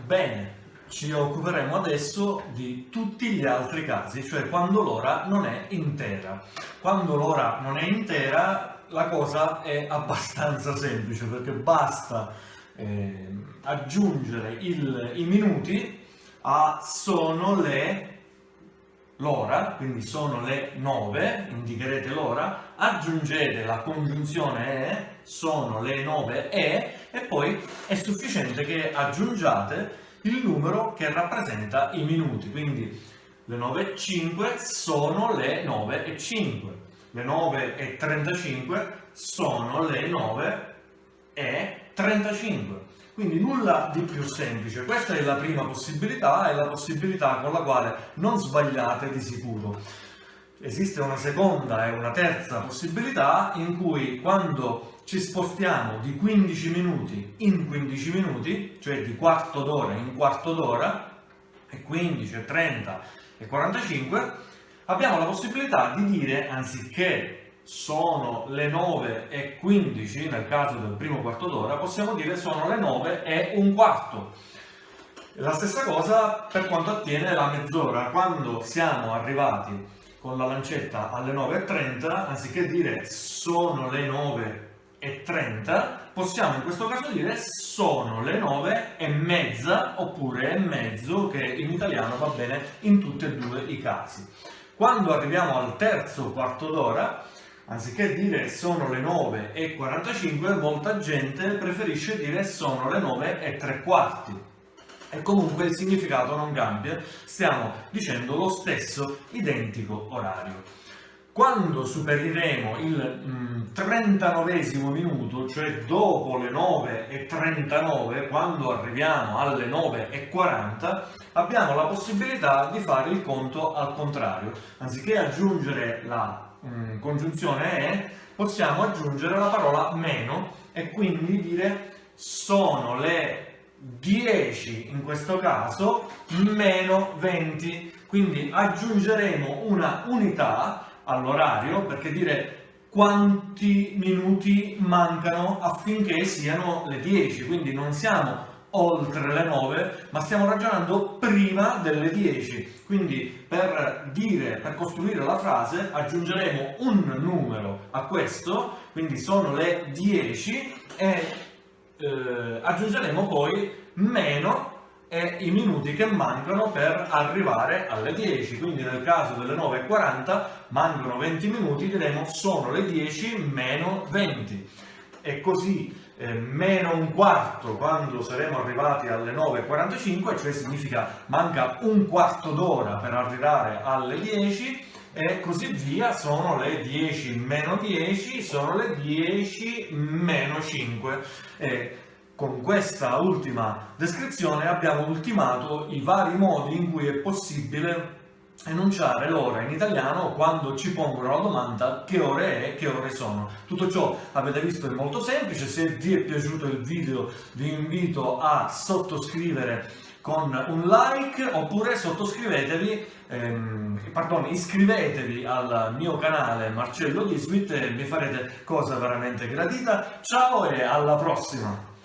Bene, ci occuperemo adesso di tutti gli altri casi, cioè quando l'ora non è intera. Quando l'ora non è intera la cosa è abbastanza semplice, perché basta aggiungere i minuti a l'ora, quindi sono le 9, indicherete l'ora, aggiungete la congiunzione e, sono le 9 e poi è sufficiente che aggiungiate il numero che rappresenta i minuti, quindi le 9:05 sono le 9:05, le 9:35 sono le 9:35. Quindi nulla di più semplice. Questa è la prima possibilità, è la possibilità con la quale non sbagliate di sicuro. Esiste una seconda e una terza possibilità in cui quando ci spostiamo di 15 minuti in 15 minuti, cioè di quarto d'ora in quarto d'ora, e 15, 30 e 45, abbiamo la possibilità di dire, anziché sono le 9:15, nel caso del primo quarto d'ora, possiamo dire sono le 9:15. La stessa cosa per quanto attiene la mezz'ora. Quando siamo arrivati con la lancetta alle 9:30, anziché dire sono le 9:30, possiamo in questo caso dire sono le 9:30 oppure e mezzo, che in italiano va bene in tutti e due i casi. Quando arriviamo al terzo quarto d'ora, anziché dire sono le 9:45, molta gente preferisce dire sono le 9:75. E comunque il significato non cambia, stiamo dicendo lo stesso identico orario. Quando supereremo il 39esimo minuto, cioè dopo le 9:39, quando arriviamo alle 9:40, abbiamo la possibilità di fare il conto al contrario. Anziché aggiungere la congiunzione e, possiamo aggiungere la parola meno e quindi dire sono le 10, in questo caso, meno 20. Quindi aggiungeremo una unità all'orario, perché dire quanti minuti mancano affinché siano le 10, quindi non siamo oltre le 9, ma stiamo ragionando prima delle 10. Quindi per costruire la frase aggiungeremo un numero a questo, quindi sono le 10, e aggiungeremo poi meno e i minuti che mancano per arrivare alle 10. Quindi nel caso delle 9:40 mancano 20 minuti, diremo sono le 10 meno 20. E così meno un quarto quando saremo arrivati alle 9:45, cioè significa manca un quarto d'ora per arrivare alle 10, e così via. Sono le 10 meno 10, sono le 10 meno 5. E con questa ultima descrizione abbiamo ultimato i vari modi in cui è possibile enunciare l'ora in italiano quando ci pongono la domanda che ore è, che ore sono. Tutto ciò avete visto è molto semplice. Se vi è piaciuto il video vi invito a sottoscrivere con un like, oppure iscrivetevi al mio canale Marcello Diswit e mi farete cosa veramente gradita. Ciao e alla prossima!